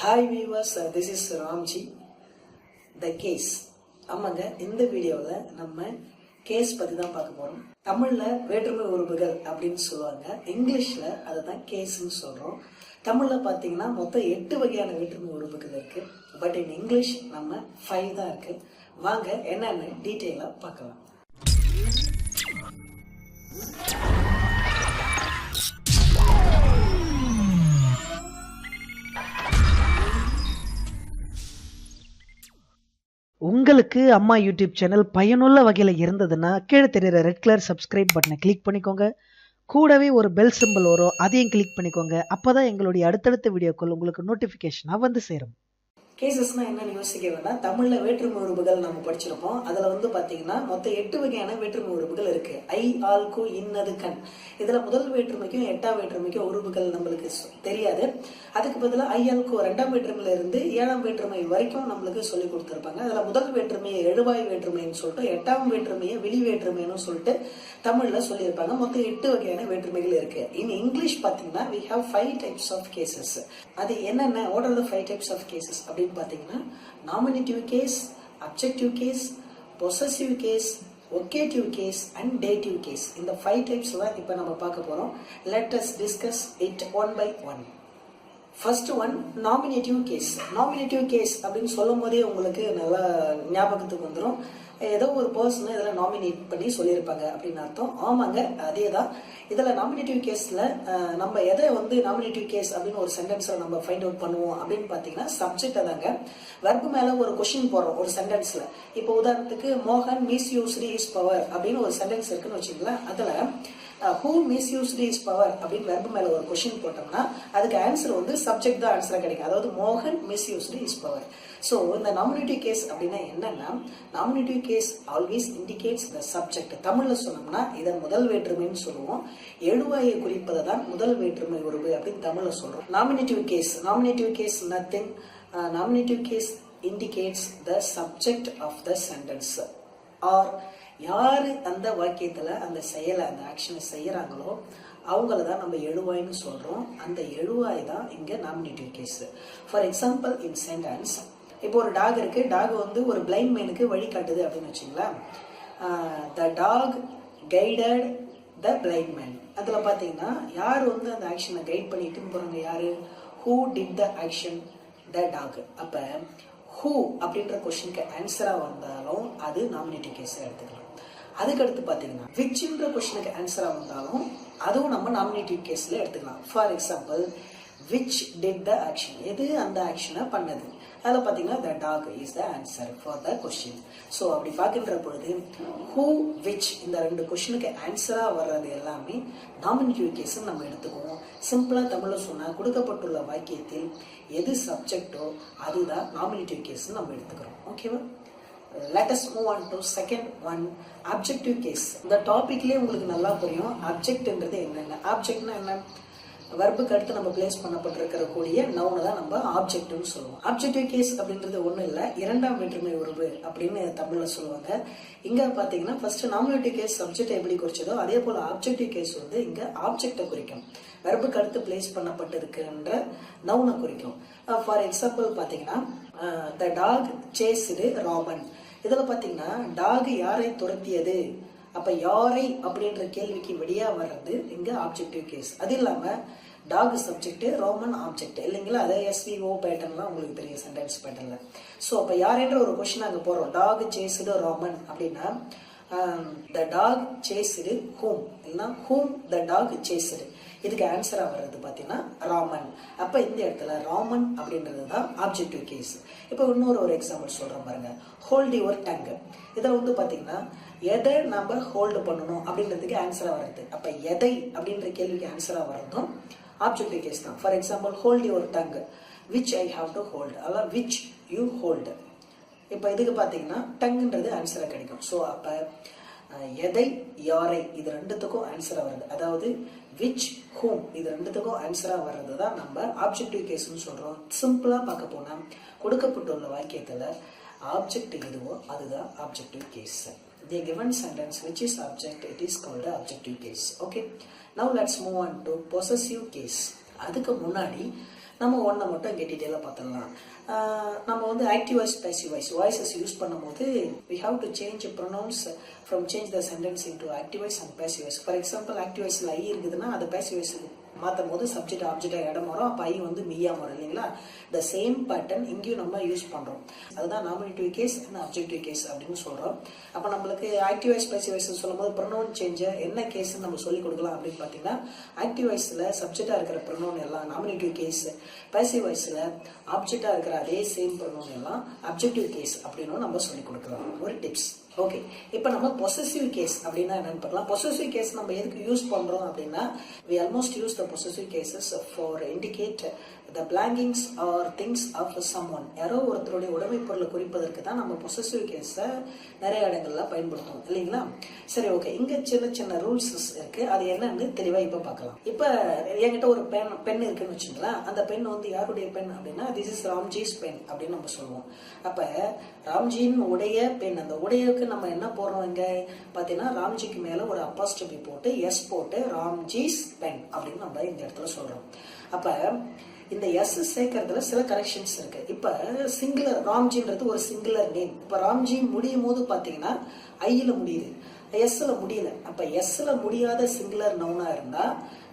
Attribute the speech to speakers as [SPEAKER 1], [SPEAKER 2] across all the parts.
[SPEAKER 1] Hi viewers, this is Ramji. The case. ஆமாங்க, இந்த வீடியோவில் நம்ம கேஸ் பற்றி தான் பார்க்க போகிறோம். தமிழில் வேற்றுமை உறுப்புகள் அப்படின்னு சொல்லுவாங்க, இங்கிலீஷில் அதை தான் கேஸ்ன்னு சொல்கிறோம். தமிழில் பார்த்தீங்கன்னா மொத்தம் 8 வகையான வேற்றுமை உறுப்புகள் இருக்குது. பட் இன் இங்கிலீஷ் நம்ம 5 தான் இருக்குது. வாங்க என்னென்னு டீட்டெயிலாக பார்க்கலாம்.
[SPEAKER 2] உங்களுக்கு அம்மா யூடியூப் சேனல் பயனுள்ள வகையில் இருந்ததுன்னா கீழே தெரியுற ரெட் கலர் சப்ஸ்கிரைப் பட்டனை கிளிக் பண்ணிக்கோங்க. கூடவே ஒரு பெல் சிம்பிள் வரும், அதையும் கிளிக் பண்ணிக்கோங்க. அப்போதான் எங்களுடைய அடுத்தடுத்த வீடியோக்கள் உங்களுக்கு நோட்டிஃபிகேஷனாக வந்து சேரும்.
[SPEAKER 1] கேசஸ்னா என்னன்னு யோசிக்க வேண்டாம். தமிழ்ல வேற்றுமை உறுப்புகள் நம்ம படிச்சிருப்போம். அதுல பாத்தீங்கன்னா மொத்தம் 8 வகையான வேற்றுமை உறுப்புகள் இருக்கு. ஐ, ஆல், கு, இன்னது, கண். இதுல முதல் வேற்றுமைக்கும் 8ஆம் வேற்றுமைக்கும் உறுப்புகள் நம்மளுக்கு தெரியாது. அதுக்கு பதிலாக ஐ, ஆல், கு 2ஆம் வேற்றுமையில இருந்து 7ஆம் வேற்றுமை வரைக்கும் நம்மளுக்கு சொல்லி கொடுத்துருப்பாங்க. அதுல முதல் வேற்றுமையை எழுவாய் வேற்றுமைன்னு சொல்லிட்டு 8ஆம் வேற்றுமையை வெளி வேற்றுமைன்னு சொல்லிட்டு தமிழ்ல சொல்லியிருப்பாங்க. மொத்தம் 8 வகையான வேற்றுமைகள் இருக்கு. இன் இங்கிலீஷ் பாத்தீங்கன்னா we have 5 types of cases. அது என்னென்ன? what are the 5 types of cases அப்படின்னு பார்த்தீங்கன்னா nominative case, objective case, possessive case, vocative case and dative case. இந்த 5 types தான் இப்போ நம்ம பார்க்க போறோம். Let us discuss it one by one. First one, nominative case. Nominative case அப்படின்னு சொல்லும் போதே உங்களுக்கு நல்லா ஞாபகத்துக்கு வந்துடும். ஏதோ ஒரு பர்சனை இதில் நாமினேட் பண்ணி சொல்லியிருப்பாங்க அப்படின்னு அர்த்தம். ஆமாங்க, அதே தான். இதில் நாமினேட்டிவ் கேஸில் நம்ம எதை நாமினேட்டிவ் கேஸ் அப்படின்னு ஒரு சென்டென்ஸை நம்ம ஃபைண்ட் அவுட் பண்ணுவோம் அப்படின்னு பார்த்தீங்கன்னா சப்ஜெக்டை தாங்க. வெர்பு மேலே ஒரு கொஸ்டின் போடுறோம் ஒரு சென்டென்ஸில். இப்போ உதாரணத்துக்கு மோகன் மிஸ்யூஸ்டு இஸ் பவர் அப்படின்னு ஒரு சென்டென்ஸ் இருக்குன்னு வச்சுக்கலாம். அதில் who misused his power அப்படின்னு வெர்பு மேல ஒரு கொஸ்டின் போட்டோம்னா அதுக்கு ஆன்சர் சப்ஜெக்ட் தான் ஆன்சரா கிடைக்கும். அதாவது மோகன் மிஸ்யூஸ்டு his power. ஸோ இந்த நாமினேட்டிவ் கேஸ் அப்படின்னா என்னன்னா, nominative case always indicates the subject. தமிழ்ல சொன்னோம்னா இதை முதல் வேற்றுமைன்னு சொல்லுவோம். எழுவாயை குறிப்பதை தான் முதல் வேற்றுமை உறவு அப்படின்னு தமிழ்ல சொல்றோம். Nominative case nothing. Nominative case indicates the subject of the sentence or யாரு அந்த வாக்கியத்துல அந்த செயலை அந்த ஆக்ஷனை செய்யறாங்களோ அவங்கள தான் நம்ம எழுவாய்னு சொல்றோம். அந்த எழுவாய் தான் இங்க nominative case. For example in sentence, இப்போ ஒரு டாக் இருக்கு. டாக் ஒரு பிளைண்ட் மேனுக்கு வழி காட்டுது அப்படின்னு வச்சுங்களேன். The dog guided the blind man. அதுல பாத்தீங்கன்னா யார் அந்த ஆக்ஷனை கைட் பண்ணிட்டு போறாங்க? யாரு? Who did the action? The dog. அப்ப ஹூ அப்படின்ற கொஸ்டினுக்கு ஆன்சரா வந்தாலும் அது நாமினேட்டிவ் கேஸ் எடுத்துக்கலாம். அதுக்கடுத்து பாத்தீங்கன்னா விச்ன்ற கொஸ்டினுக்கு ஆன்சரா வந்தாலும் அதுவும் நம்ம நாமினேட்டிவ் கேஸ்ல எடுத்துக்கலாம். For example, which did the action, எது அந்த ஆக்ஷனை பண்ணது? அதில் பார்த்தீங்கன்னா the dog is the answer for the question. So அப்படி பார்க்கின்ற பொழுது who, which இந்த 2 கொஸ்டினுக்கு ஆன்சராக வர்றது எல்லாமே நாமினேட்டிவ் கேஸ்ன்னு நம்ம எடுத்துக்குவோம். சிம்பிளாக தமிழில் சொன்னால் கொடுக்கப்பட்டுள்ள வாக்கியத்தில் எது சப்ஜெக்டோ அதுதான் நாமினேட்டிவ் கேஸ்ன்னு நம்ம எடுத்துக்கிறோம். ஓகேவா? Let us move on to second one, objective case. இந்த டாபிக்லேயே உங்களுக்கு நல்லா புரியும் ஆப்ஜெக்ட்ன்றது என்னென்ன. ஆப்ஜெக்ட்னா என்ன? வர்புக்கு அடுத்து நம்ம பிளேஸ் பண்ணப்பட்டிருக்கிற கூடிய நவுனை தான் நம்ம ஆப்ஜெக்ட்னு சொல்லுவோம். ஆப்ஜெக்டிவ் கேஸ் அப்படின்றது ஒன்றும் இல்லை, 2ஆம் வேற்றுமை உறவு அப்படின்னு தமிழ்ல சொல்லுவாங்க. இங்க பாத்தீங்கன்னா ஃபர்ஸ்ட் நாமினேட்டிவ் கேஸ் சப்ஜெக்ட் எப்படி குறிச்சதோ அதே போல ஆப்ஜெக்டிவ் கேஸ் இங்க ஆப்ஜெக்டை குறிக்கும். வெர்புக்கு அடுத்து பிளேஸ் பண்ணப்பட்டிருக்கின்ற நவுனை குறிக்கும். ஃபார் எக்ஸாம்பிள் பாத்தீங்கன்னா த டாக் சேஸ்டு ராமன். இதுல பாத்தீங்கன்னா டாக் யாரை துரத்தியது? அப்ப யாரை அப்படின்ற கேள்விக்கு விடையா வர்றது இங்க ஆப்ஜெக்டிவ் கேஸ். அது இல்லாம டாக் சப்ஜெக்ட், ரோமன் ஆப்ஜெக்ட் இல்லைங்களா? அதே SVO பேட்டர்ன்லாம் உங்களுக்கு தெரியும் சென்டென்ஸ் பேட்டர்ன்ல. ஸோ அப்ப யாருன்ற ஒரு கொஸ்டின் அங்க போறோம். டாக் சேஸ்டு ராமன் அப்படின்னா த டாக் சேஸ்டு ஹூம், இல்லைன்னா ஹூம் த டாக் சேஸ்டு. இதுக்கு ஆன்சரா வர்றது பாத்தீங்கன்னா ராமன். அப்ப இந்த இடத்துல ராமன் அப்படின்றது தான் ஆப்ஜெக்டிவ் கேஸ். இப்போ இன்னொரு எக்ஸாம்பிள் சொல்றேன் பாருங்க. Hold your tongue. இதுல பாத்தீங்கன்னா எதை நம்ம ஹோல்டு பண்ணணும் அப்படின்றதுக்கு ஆன்சரா வருது. அப்ப எதை அப்படின்ற கேள்விக்கு ஆன்சரா வர்றதும் ஆப்ஜெக்டிவ் கேஸ் தான். For example, hold your tongue which I have to hold, அல்ல விச் யூ ஹோல்டு. இப்ப இதுக்கு பாத்தீங்கன்னா டங்குன்றது ஆன்சரா கிடைக்கும். ஸோ அப்ப எதை, யாரை இது 2த்துக்கும் ஆன்சரா வருது. அதாவது விச், ஹூம் இது 2த்துக்கும் ஆன்சரா வர்றது தான் நம்ம ஆப்ஜெக்டிவ் கேஸ்ன்னு சொல்றோம். சிம்பிளா பார்க்க போனா கொடுக்கப்பட்டுள்ள வாக்கியத்துல ஆப்ஜெக்ட் எதுவோ அதுதான் objective case. The given sentence which is object, it is called the objective case. Okay, now let's move on to possessive case. அதுக்கு முன்னாடி நம்ம ஒன்றை மட்டும் இங்கே டீட்டெயிலாக பார்த்துடலாம். நம்ம வந்து active voice passive voice voices use பண்ணும்போது we have to change pronouns from change the sentence into active voice and passive voice. For example active வாய்ஸில் ஐ இருக்குதுன்னா அது பேசிவ் வாய்ஸுக்கு மாற்றும் போது சப்ஜெக்ட் ஆப்ஜெக்டாக இடம் வரும், அப்போ ஐ வந்து மீயா வரும் இல்லைங்களா. த சேம் பேட்டர்ன் இங்கேயும் நம்ம யூஸ் பண்ணுறோம். அதுதான் nominative case and objective case அப்படின்னு சொல்கிறோம். அப்போ நம்மளுக்கு ஆக்டிவ் வாய்ஸ் பேசிவ் வாய்ஸ் சொல்லும்போது ப்ரொனவுன் சேஞ்சை என்ன கேஸ்ன்னு நம்ம சொல்லிக் கொடுக்கலாம் அப்படின்னு பார்த்தீங்கன்னா, ஆக்டிவ் வாய்ஸில் சப்ஜெக்டாக இருக்கிற ப்ரொனவுன் எல்லாம் நாமினேட்டிவ் கேஸ், பேசிவ் வாய்ஸில் ஆப்ஜெக்டாக இருக்கிற அதே சேம் ப்ரொனவுன் எல்லாம் அப்ஜெக்டிவ் கேஸ் அப்படின்னு நம்ம சொல்லிக் கொடுக்கலாம். ஒரு டிப்ஸ். ஓகே, இப்போ நம்ம பொசசிவ் கேஸ் அப்படின்னா என்னன்னு பார்க்கலாம். பொசசிவ் கேஸ் நம்ம எதுக்கு யூஸ் பண்றோம் அப்படின்னா, we almost use the possessive cases for indicate the belongings or things of someone. யாரோ ஒருத்தருடைய உடைமை பொருளை குறிப்பதற்கு தான் நம்ம பொசசிவ் கேஸை நிறைய இடங்கள்ல பயன்படுத்துவோம் இல்லைங்களா. சரி, ஓகே, இங்க சின்ன சின்ன ரூல்ஸ் இருக்கு, அது என்னன்னு தெளிவா இப்ப பார்க்கலாம். இப்ப என்கிட்ட ஒரு பென் இருக்குன்னு வச்சுங்களேன். அந்த பென் வந்து யாருடைய பென் அப்படின்னா, திஸ் இஸ் ராம்ஜிஸ் பென் அப்படின்னு நம்ம சொல்லுவோம். அப்ப ராம்ஜியின் உடைய பென், அந்த உடையக்கு நம்ம என்ன போடுறோம் இங்க பாத்தீங்கன்னா, ராம்ஜிக்கு மேல ஒரு அப்போஸ்ட்ரோபி போட்டு எஸ் போட்டு ராம்ஜிஸ் பென் அப்படின்னு நம்ம இந்த இடத்துல சொல்றோம். அப்ப இந்த எஸ் சேர்க்கறதுல சில கரெக்ஷன்ஸ் இருக்கு. இப்ப சிங்குலர் ராம்ஜின்றது ஒரு சிங்குலர் நேம். இப்ப ராம்ஜி முடியும் போது பாத்தீங்கன்னா ஐல முடியுது, எஸ்ல முடியல. அப்ப எஸ்ல முடியாத சிங்குலர் நவுனா இருந்தா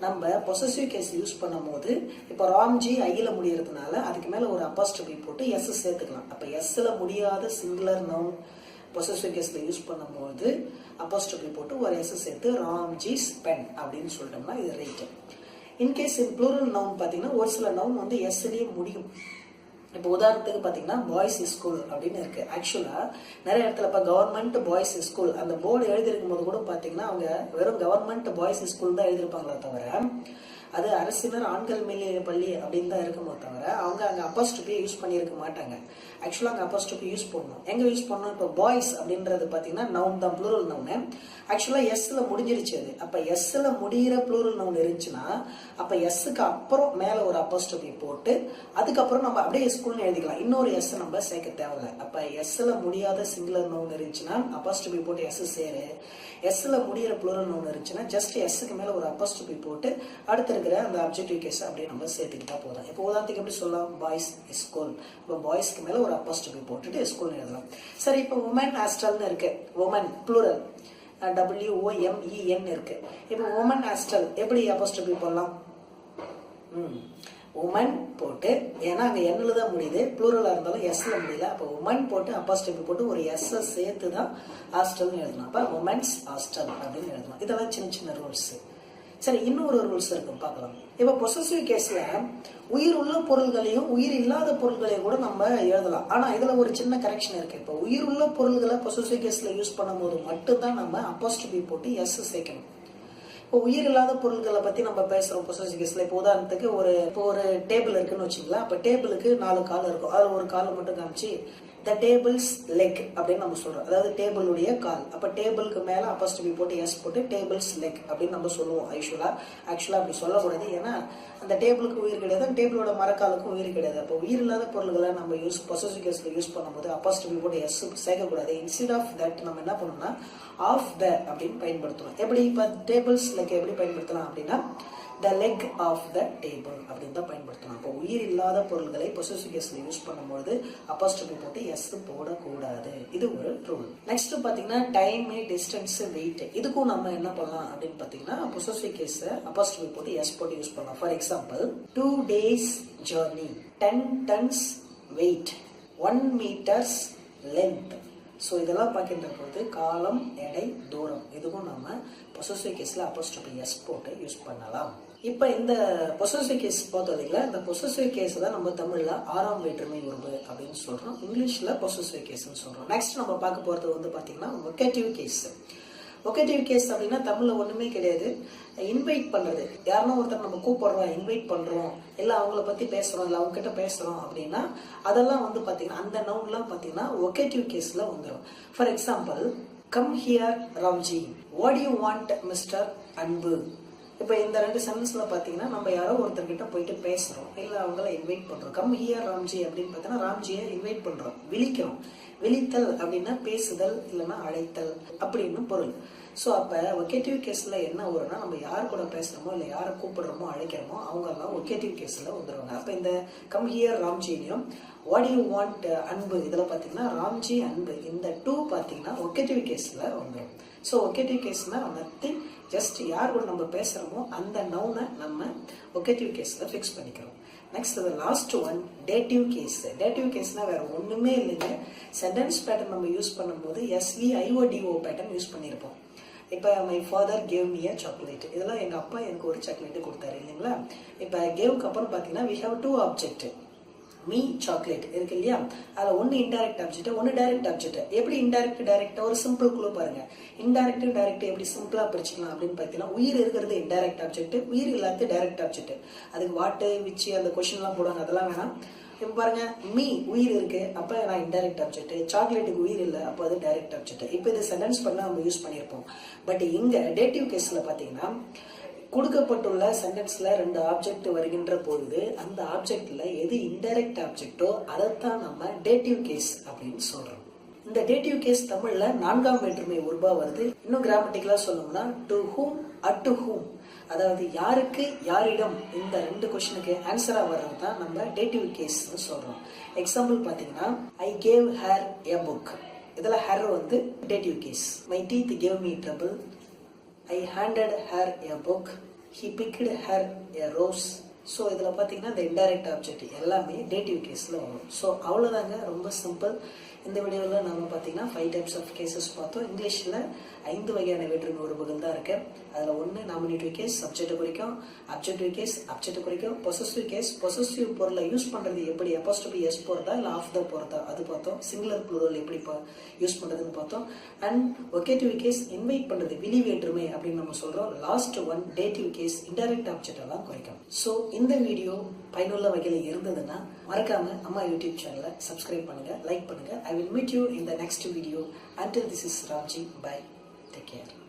[SPEAKER 1] நம்ம பொசசிவ் கேஸ் யூஸ் பண்ணும் போது, இப்ப ராம்ஜி ஐல முடியறதுனால அதுக்கு மேல ஒரு அப்போஸ்ட்ரோபி போட்டு எஸ் சேர்த்துக்கலாம். அப்ப எஸ்ல முடியாத சிங்குலர் நவுன் பொசசிவ் கேஸ்ல யூஸ் பண்ணும்போது அப்போஸ்ட்ரோபி போட்டு ஒரு எஸ் சேர்த்து ராம்ஜிஸ் பென் அப்படின்னு சொல்லிட்டோம்னா இது right. In case in plural noun பாத்தீங்கன்னா ஒரு சில நவுன் வந்து எஸ்லயே முடியும். இப்போ உதாரணத்துக்கு பாத்தீங்கன்னா பாய்ஸ் ஸ்கூல் அப்படின்னு இருக்கு. ஆக்சுவலா நிறைய இடத்துல இப்ப கவர்மெண்ட் பாய்ஸ் ஸ்கூல் அந்த போர்டு எழுதிருக்கும் போது கூட பாத்தீங்கன்னா அவங்க வெறும் கவர்மெண்ட் பாய்ஸ் ஸ்கூல் தான் எழுதிருப்பாங்களே தவிர, அது அரசினர் ஆண்கள் மேல்நிலை பள்ளி அப்படின்னு தான் இருக்குமோ தவிர அவங்க அங்க அப்போஸ்ட்ரோபி யூஸ் பண்ணியிருக்க மாட்டாங்க. ஆக்சுவலா அங்க அப்போஸ்ட்ரோபி யூஸ் பண்ணணும். எங்க யூஸ் பண்ணணும்? இப்போ பாய்ஸ் அப்படின்றது பாத்தீங்கன்னா நவுன் தான், ப்ளூரல் நவுனு. ஆக்சுவலா எஸ்ல முடிஞ்சிருச்சு அது. அப்ப எஸ்ல முடிகிற ப்ளூரல் நவுன் இருந்துச்சுன்னா அப்ப எஸ்க்கு அப்புறம் மேல ஒரு அப்போஸ்ட்ரோபி போட்டு அதுக்கப்புறம் நம்ம அப்படியே ஸ்கூல்னு எழுதிக்கலாம். இன்னொரு எஸ் நம்ம சேர்க்க தேவையில்லை. அப்ப எஸ்ல முடியாத சிங்குலர் நவுன் இருந்துச்சுன்னா அப்போஸ்ட்ரோபி போட்டு எஸ் சேரு. எஸ்ல முடிகிற ப்ளூரல் நவுன் இருந்துச்சுன்னா ஜஸ்ட் எஸ்க்கு மேல ஒரு அப்போஸ்ட்ரோபி போட்டு அடுத்து இருக்கிற அந்த அப்ஜெக்டிவ் கேஸ் அப்படியே நம்ம சேர்த்துக்கிட்டா போதும். இப்போ உதாரணத்துக்கு எப்படி சொல்லலாம்? Boys school. இப்போ பாய்ஸ்க்கு மேல ஒரு அப்போஸ்ட்ரோபி போட்டுட்டு ஸ்கூல் எழுதலாம். சரி, இப்போ உமன் ஹாஸ்டல்னு இருக்கு. உமன் ப்ளூரல் WOMEN இருக்கு. இப்போ உமன் ஹாஸ்டல் எப்படி அப்போஸ்ட்ரோபி போடலாம்? உமன் போட்டு, ஏன்னா அங்க என்ல தான் முடியுது, ப்ளூரலா இருந்தாலும் எஸ்ல முடியல. அப்போ உமன் போட்டு அப்போஸ்ட்ரோபி போட்டு ஒரு எஸ் சேர்த்து தான் ஹாஸ்டல்னு எழுதலாம். அப்ப உமன்ஸ் ஹாஸ்டல் அப்படின்னு எழுதலாம். இதெல்லாம் சின்ன சின்ன ரூல்ஸ். சரி, இன்னொரு ரூல்ஸ் இருக்கு, பார்க்கலாம். இப்ப பொசசிவ் கேஸ்ல உயிர் உள்ள பொருள்களையும் உயிர் இல்லாத பொருள்களையும் கூட நம்ம எழுதலாம். ஆனா இதுல ஒரு சின்ன கரெக்ஷன் இருக்கு. இப்போ உயிர் உள்ள பொருள்களை பொசசிவ் கேஸ்ல யூஸ் பண்ணும்போது மட்டும்தான் நம்ம அப்போஸ்ட்ரோபி போட்டு எஸ் சேர்க்கணும். இப்போ உயிர் இல்லாத பொருட்களை பத்தி நம்ம பேசுறோம் பொசசிவ் கேஸ்ல. இப்போ உதாரணத்துக்கு ஒரு டேபிள் இருக்குன்னு வச்சுங்களா. அப்ப டேபிளுக்கு 4 கால் இருக்கும். அதுல ஒரு காலை மட்டும் காமிச்சு த டேபிள்ஸ் லெக் அப்படின்னு நம்ம சொல்றோம். அதாவது டேபிளுடைய கால். அப்ப டேபிளுக்கு மேல அப்போஸ்ட்ரோபி போட்டு எஸ் போட்டு டேபிள்ஸ் லெக் அப்படின்னு நம்ம சொல்லுவோம். ஆக்சுவலா அப்படி சொல்லக்கூடாது. ஏன்னா அந்த டேபிளுக்கு உயிர் கிடையாது, டேபிளோட மரக்காலுக்கும் உயிர் கிடையாது. அப்போ உயிர் இல்லாத பொருள்களை நம்ம பொசசிவ் கேஸ்ல யூஸ் பண்ணும்போது அப்போஸ்ட்ரோபி போட்டு எஸ் சேர்க்கக்கூடாது. இன்ஸ்டெட் ஆஃப் தட் நம்ம என்ன பண்ணணும்னா ஆஃப் த அப்படின்னு பயன்படுத்தணும். எப்படி? இப்ப டேபிள்ஸ் லெக் எப்படி பயன்படுத்தலாம் அப்படின்னா the leg of the table அப்படின்னு தான் பயன்படுத்தணும். அப்போ உயிர் இல்லாத பொருள்களை பொசசிவ் கேஸ்ல யூஸ் பண்ணும்போது அப்போஸ்ட்ரோபி போட்டு எஸ் போடக்கூடாது. இது ஒரு ரூல். நெக்ஸ்ட் பாத்தீங்கன்னா டைம், டிஸ்டன்ஸ், வெயிட். இதுக்கும் நம்ம என்ன பண்ணலாம் அப்படின்னு பாத்தீங்கன்னா பொசசிவ் கேஸ் அப்போஸ்ட்ரோபி போட்டு எஸ் போட்டு யூஸ் பண்ணலாம். For example 2 days journey, 10 tons weight, 1 meters length. So இதெல்லாம் பார்க்கின்ற பொழுது காலம், எடை, தூரம், இதுவும் நம்ம பொசசிவ் கேஸ்ல அப்போஸ்ட்ரோபி எஸ் போட்டு யூஸ் பண்ணலாம். இப்ப இந்த பொசசிவ் கேஸ் பார்த்தோம் இல்லைங்களா. இந்த பொசசிவ் கேஸ் தான் நம்ம தமிழ்ல 6ஆம் வேற்றுமை உருவு அப்படின்னு சொல்றோம். இங்கிலீஷ்ல பொசசிவ் கேஸ்ன்னு சொல்றோம். நெக்ஸ்ட் நம்ம பார்க்க போறது வந்து பாத்தீங்கன்னா வொகேட்டிவ் கேஸ். வொகேட்டிவ் கேஸ் அப்படின்னா தமிழ்ல ஒண்ணுமே கிடையாது. இன்வைட் பண்றது. யாருன்னா ஒருத்தர் நம்ம கூப்பிடுறோம், இன்வைட் பண்றோம், இல்ல அவங்கள பத்தி பேசுறோம், இல்ல அவங்க கிட்ட பேசுறோம் அப்படின்னா அதெல்லாம் வந்து பாத்தீங்கன்னா அந்த நவுன்லாம் பாத்தீங்கன்னா வொகேட்டிவ் கேஸ்ல வந்துடும். For example come here Ramji, what you want mister அன்பு. இப்ப இந்த 2 சென்டென்ஸ்ல பாத்தீங்கன்னா நம்ம யாரோ ஒருத்தர் கிட்ட போயிட்டு பேசுறோம், இல்ல அவங்கள இன்வைட் பண்றோம். கம் ஹியர் ராம்ஜி அப்படின்னு பாத்தீங்கன்னா ராம்ஜியை இன்வைட் பண்றோம், விழிக்கிறோம். விழித்தல் அப்படின்னா பேசுதல் இல்லைன்னா அழைத்தல் அப்படின்னு பொருள். ஸோ அப்போ ஒகேட்டிவ் கேஸில் என்ன வரும்னா நம்ம யார் கூட பேசுகிறோமோ இல்லை யாரை கூப்பிடுறோமோ அழைக்கிறோமோ அவங்கெல்லாம் ஒகேட்டிவ் கேஸில் வந்துடுவாங்க. அப்போ இந்த கம் ஹியர் ராம்ஜிலையும் வாட் யூ வாண்ட் அன்பு இதில் பார்த்தீங்கன்னா ராம்ஜி அன்பு இந்த டூ பார்த்தீங்கன்னா ஒகேட்டிவ் கேஸில் வந்துடும். ஸோ ஒகேட்டிவ் கேஸ்னா நத்திங், ஜஸ்ட் யார் கூட நம்ம பேசுகிறோமோ அந்த நவுனை நம்ம ஒகேட்டிவ் கேஸில் ஃபிக்ஸ் பண்ணிக்கிறோம். Next last one dative case. Dative கேஸ்னா வேற ஒன்றுமே இல்லைங்க. சென்டென்ஸ் பேட்டர்ன் நம்ம யூஸ் பண்ணும்போது SVIODO பேட்டர்ன் யூஸ் பண்ணியிருப்போம். இப்போ my father gave me a chocolate, இதெல்லாம் எங்கள் அப்பா எனக்கு ஒரு சாக்லேட்டு கொடுத்தாரு இல்லைங்களா. இப்போ கேவுக்கு அப்புறம் பார்த்தீங்கன்னா we have two object, me chocolate இருக்கு இல்லையா. அதில் ஒன்று இன்டைரக்ட் ஆப்ஜெக்ட், ஒன்று டைரக்ட் ஆப்ஜெக்ட். எப்படி இன்டைரக்ட் டைரக்ட் ஒரு சிம்பிள் குழு பாருங்க. இன்டைரக்ட் டைரக்ட் எப்படி சிம்பிளா பிரிச்சுக்கலாம் அப்படின்னு பார்த்தீங்கன்னா உயிர் இருக்கிறது இன்டைரக்ட் ஆப்ஜெக்ட், உயிர் இல்லாத டைரக்ட் ஆப்ஜெக்ட். அதுக்கு வாட்டு விச்சு அந்த கொஸ்டின்லாம் போடுவாங்க, அதெல்லாம் வேணாம். இப்போ பாருங்க மீ உயிர் இருக்கு அப்போ நான் இன்டைரக்ட் ஆப்ஜெக்ட், சாக்லேட்டுக்கு உயிர் இல்லை அப்போ அது டைரக்ட் ஆப்ஜெக்ட். இப்போ இது சென்டென்ஸ் பண்ண நம்ம யூஸ் பண்ணியிருப்போம். பட் இங்கே டேட்டிவ் கேஸில் பார்த்தீங்கன்னா கொடுக்கப்பட்டுள்ள சென்டென்ஸ்ல 2 ஆப்ஜெக்ட் வருகின்ற பொழுது அந்த ஆப்ஜெக்ட்ல எது இன்டைரக்ட் ஆப்ஜெக்டோ அதைத்தான் நம்ம டேட்டிவ் கேஸ் அப்படின்னு சொல்றோம். இந்த டேட்டிவ் கேஸ் தமிழ்ல 4ஆம் வேற்றுமை உருபா வருது. இன்னும் கிராமட்டிக்கலா சொல்லணும்னா to whom at to whom, அதாவது யாருக்கு யாரிடம் இந்த 2 கொஸ்டினுக்கு ஆன்சரா வர்றது தான் நம்ம டேட்டிவ் கேஸ் சொல்றோம். எக்ஸாம்பிள் பாத்தீங்கன்னா I gave her a book, இதுல ஹர் வந்து dative case. My teeth gave me trouble, I handed her a book, he picked her a rose. So இதில் பார்த்தீங்கன்னா இந்த இன்டைரக்ட் ஆப்ஜெக்ட் எல்லாமே டேட்டிவ் கேஸில் வரும். ஸோ அவ்வளோதாங்க, ரொம்ப சிம்பிள். இந்த வீடியோவில் நம்ம பார்த்தீங்கன்னா 5 டைப்ஸ் ஆஃப் கேசஸ் பார்த்தோம். இங்கிலீஷில் 5 வகையான வேற்றுமை உறவுகள் தான் இருக்கு. அதில் ஒன்று நாமினேட்டிவ் கேஸ், சப்ஜெக்ட் குறிக்கும். அப்ஜெக்டிவ் கேஸ், அப்ஜெக்ட் குறிக்கும். பொசசிவ் கேஸ், பொசசிவ் பொருளை யூஸ் பண்ணுறது எப்படி, அப்போஸ்ட்ரோபி எஸ் போகிறதா இல்லை ஆஃப் த போகிறதா அது பார்த்தோம். சிங்குலர் ப்ளூரல் எப்படி யூஸ் பண்ணுறதுன்னு பார்த்தோம். அண்ட் ஒகேட்டிவ் கேஸ் இன்வைட் பண்ணுறது விழி வேற்றுமை அப்படின்னு நம்ம சொல்கிறோம். Last one dative case indirect object எல்லாம் குறைக்கும். ஸோ இந்த வீடியோ பயனுள்ள வகையில் இருந்ததுன்னா மறக்காம அம்மா யூடியூப் சேனலை சப்ஸ்கிரைப் பண்ணுங்க, லைக் பண்ணுங்க. I will meet you in the next video. Until this is Ramji. Bye. Take care.